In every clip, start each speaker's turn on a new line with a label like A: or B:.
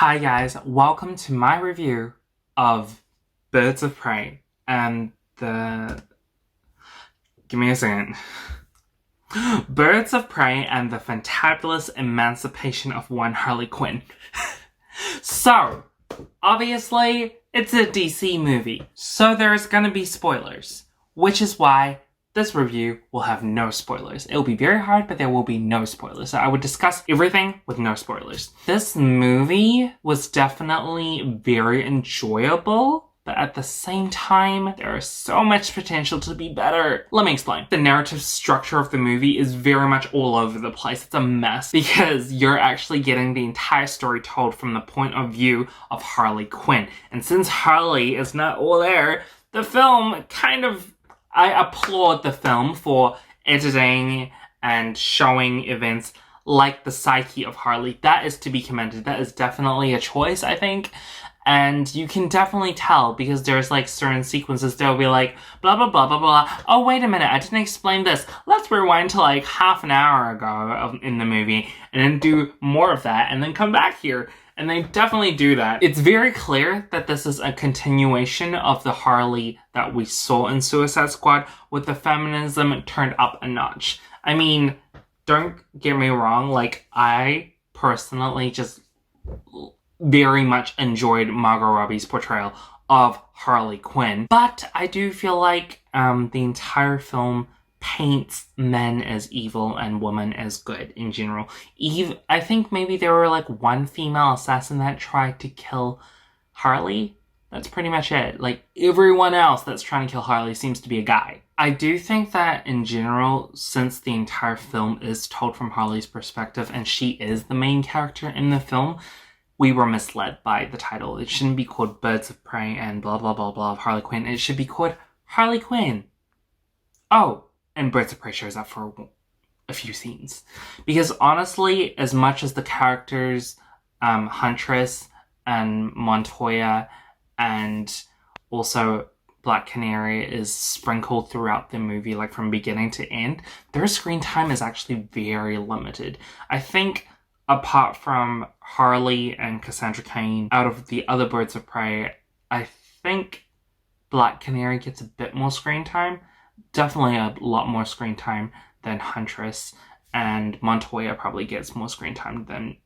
A: Hi guys, welcome to my review of Birds of Prey and the... Give me a second. Birds of Prey and the Fantabulous Emancipation of one Harley Quinn. So, obviously, it's a DC movie, so there's gonna be spoilers, which is why this review will have no spoilers. It will be very hard, but there will be no spoilers. So I would discuss everything with no spoilers. This movie was definitely very enjoyable, but at the same time, there is so much potential to be better. Let me explain. The narrative structure of the movie is very much all over the place. It's a mess because you're actually getting the entire story told from the point of view of Harley Quinn. And since Harley is not all there, the film kind of... I applaud the film for editing and showing events like the psyche of Harley. That is to be commended. That is definitely a choice, I think. And you can definitely tell because there's like certain sequences they'll be like, blah, blah, blah, blah, blah. Oh, wait a minute, I didn't explain this. Let's rewind to like half an hour ago in the movie and then do more of that and then come back here. And they definitely do that. It's very clear that this is a continuation of the Harley that we saw in Suicide Squad with the feminism turned up a notch. I mean, don't get me wrong, like, I personally just very much enjoyed Margot Robbie's portrayal of Harley Quinn. But I do feel like the entire film paints men as evil and women as good in general. I think maybe there were like one female assassin that tried to kill Harley. That's pretty much it. Like everyone else that's trying to kill Harley seems to be a guy. I do think that in general, since the entire film is told from Harley's perspective and she is the main character in the film, we were misled by the title. It shouldn't be called Birds of Prey and blah blah blah blah of Harley Quinn. It should be called Harley Quinn. Oh, and Birds of Prey shows up for a few scenes. Because honestly, as much as the characters Huntress and Montoya and also Black Canary is sprinkled throughout the movie, like from beginning to end, their screen time is actually very limited. I think apart from Harley and Cassandra Cain, out of the other Birds of Prey, I think Black Canary gets a bit more screen time. Definitely a lot more screen time than Huntress, and Montoya probably gets more screen time than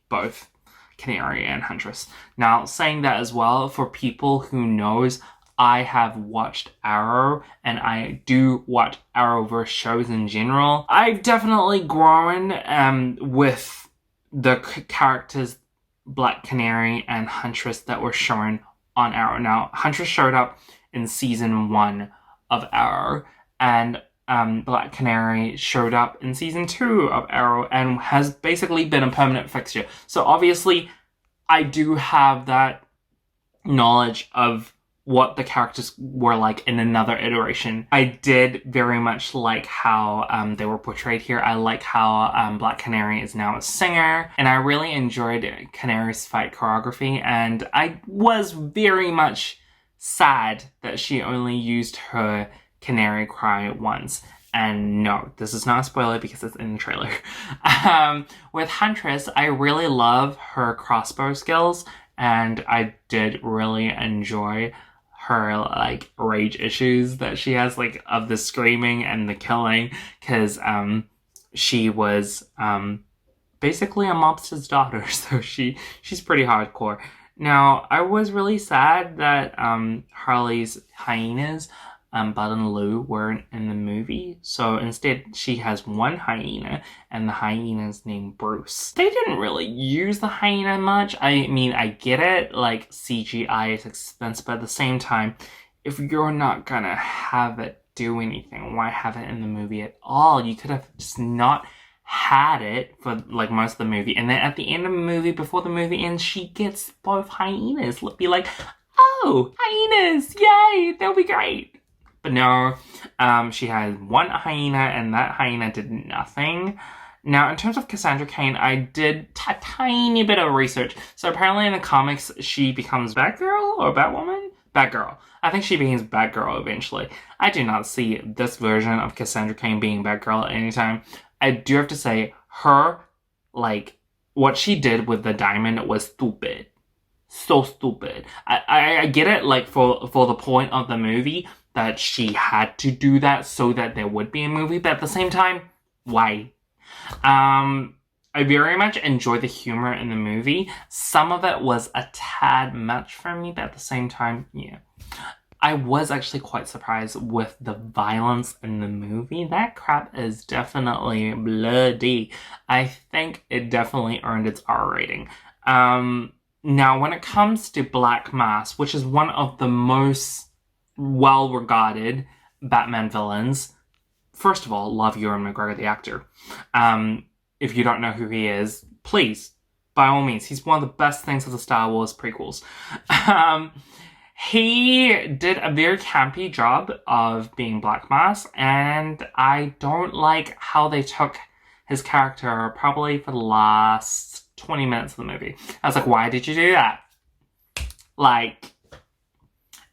A: both Canary and Huntress. Now, saying that as well, for people who knows, I have watched Arrow, and I do watch Arrowverse shows in general. I've definitely grown with the characters Black Canary and Huntress that were shown on Arrow. Now, Huntress showed up in season 1 of Arrow, and Black Canary showed up in season 2 of Arrow and has basically been a permanent fixture. So obviously, I do have that knowledge of what the characters were like in another iteration. I did very much like how they were portrayed here. I like how Black Canary is now a singer, and I really enjoyed Canary's fight choreography, and I was very much sad that she only used her canary cry once. And no, this is not a spoiler because it's in the trailer. With Huntress, I really love her crossbow skills, and I did really enjoy her like rage issues that she has, like of the screaming and the killing, because she was basically a mobster's daughter, so she's pretty hardcore. Now, I was really sad that Harley's hyenas, Bud and Lou, weren't in the movie. So instead, she has one hyena, and the hyena's named Bruce. They didn't really use the hyena much. I mean, I get it, like CGI is expensive, but at the same time, if you're not gonna have it do anything, why have it in the movie at all? You could have just not had it for like most of the movie, and then at the end of the movie, before the movie ends, she gets both hyenas. Be like, oh, hyenas, yay, they'll be great. But no, she had one hyena, and that hyena did nothing. Now, in terms of Cassandra Cain, I did a tiny bit of research. So apparently in the comics, she becomes Batgirl or Batwoman? Batgirl. I think she becomes Batgirl eventually. I do not see this version of Cassandra Cain being Batgirl at any time. I do have to say, her, like, what she did with the diamond was stupid. So stupid. I get it, like, for the point of the movie, that she had to do that so that there would be a movie, but at the same time, why? I very much enjoy the humor in the movie. Some of it was a tad much for me, but at the same time, yeah. I was actually quite surprised with the violence in the movie. That crap is definitely bloody. I think it definitely earned its R rating. Now, when it comes to Black Mask, which is one of the most well-regarded Batman villains, first of all, love Ewan McGregor, the actor. If you don't know who he is, please, by all means, he's one of the best things of the Star Wars prequels. He did a very campy job of being Black Mask, and I don't like how they took his character probably for the last 20 minutes of the movie. I was like, why did you do that? Like,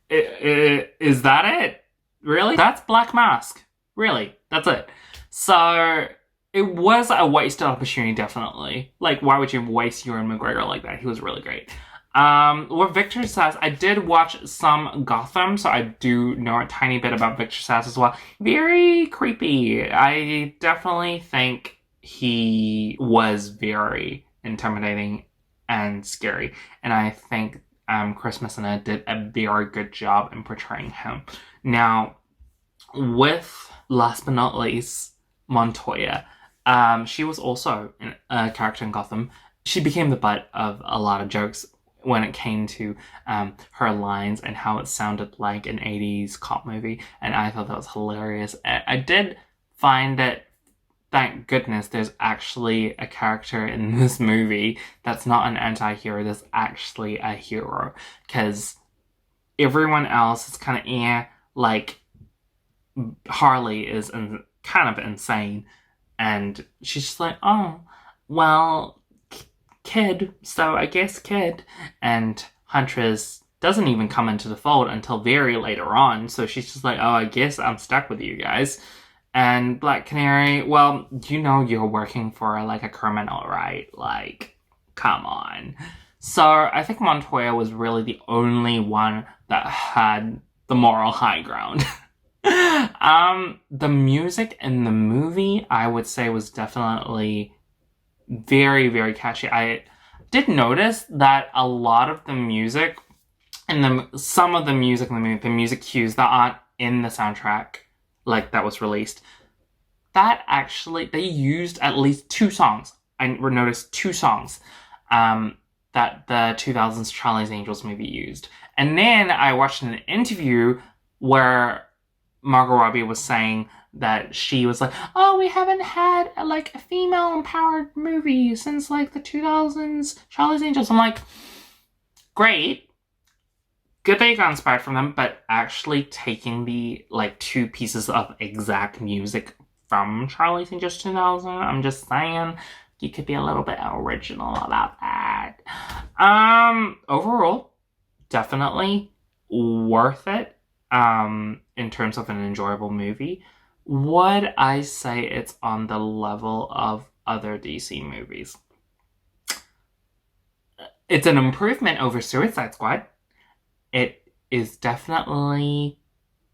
A: is that it? Really? That's Black Mask. Really? That's it. So, it was a wasted opportunity, definitely. Like, why would you waste Ewan McGregor like that? He was really great. What Victor says, I did watch some Gotham, so I do know a tiny bit about Victor Sass as well. Very creepy. I definitely think he was very intimidating and scary, and I think Chris Messina did a very good job in portraying him. Now, with last but not least, Montoya, she was also a character in Gotham. She became the butt of a lot of jokes when it came to her lines and how it sounded like an 80s cop movie, and I thought that was hilarious. I did find that, thank goodness, there's actually a character in this movie that's not an anti-hero, that's actually a hero, because everyone else is kind of like Harley is kind of insane, and she's just like, oh, well, kid, so I guess kid. And Huntress doesn't even come into the fold until very later on, so she's just like, oh, I guess I'm stuck with you guys. And Black Canary, well, you know you're working for, like, a criminal, right? Like, come on. So I think Montoya was really the only one that had the moral high ground. The music in the movie, I would say, was definitely very, very catchy. I did notice that a lot of the music and some of the music in the movie, the music cues that aren't in the soundtrack, like, that was released, that actually, they used at least 2 songs. I noticed 2 songs that the 2000s Charlie's Angels movie used. And then I watched an interview where Margot Robbie was saying that she was like, oh, we haven't had, like, a female-empowered movie since, like, the 2000s Charlie's Angels. I'm like, great. Good that you got inspired from them, but actually taking the, like, 2 pieces of exact music from Charlie's Angels 2000, I'm just saying, you could be a little bit original about that. Overall, definitely worth it, in terms of an enjoyable movie. Would I say it's on the level of other DC movies? It's an improvement over Suicide Squad. It is definitely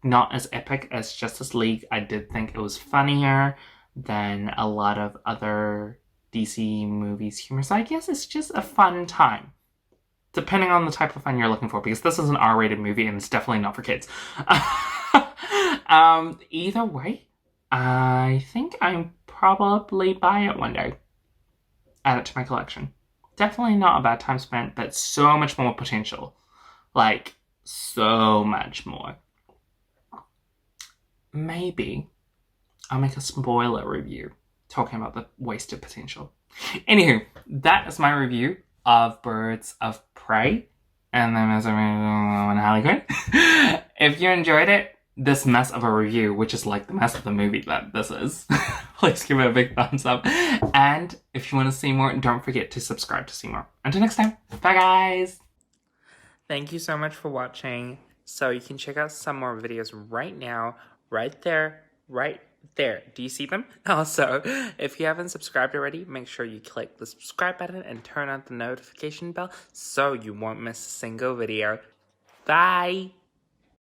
A: not as epic as Justice League. I did think it was funnier than a lot of other DC movies' humor. So I guess it's just a fun time, depending on the type of fun you're looking for, because this is an R-rated movie and it's definitely not for kids. Either way, I think I'm probably buy it one day. Add it to my collection. Definitely not a bad time spent, but so much more potential. Like, so much more. Maybe I'll make a spoiler review talking about the wasted potential. Anywho, that is my review of Birds of Prey and then as Harley Quinn. If you enjoyed it, this mess of a review, which is like the mess of the movie that this is, please give it a big thumbs up. And if you want to see more, don't forget to subscribe to see more. Until next time, bye guys! Thank you so much for watching. So you can check out some more videos right now, right there, right There, do you see them? Also, if you haven't subscribed already, make sure you click the subscribe button and turn on the notification bell so you won't miss a single video. Bye!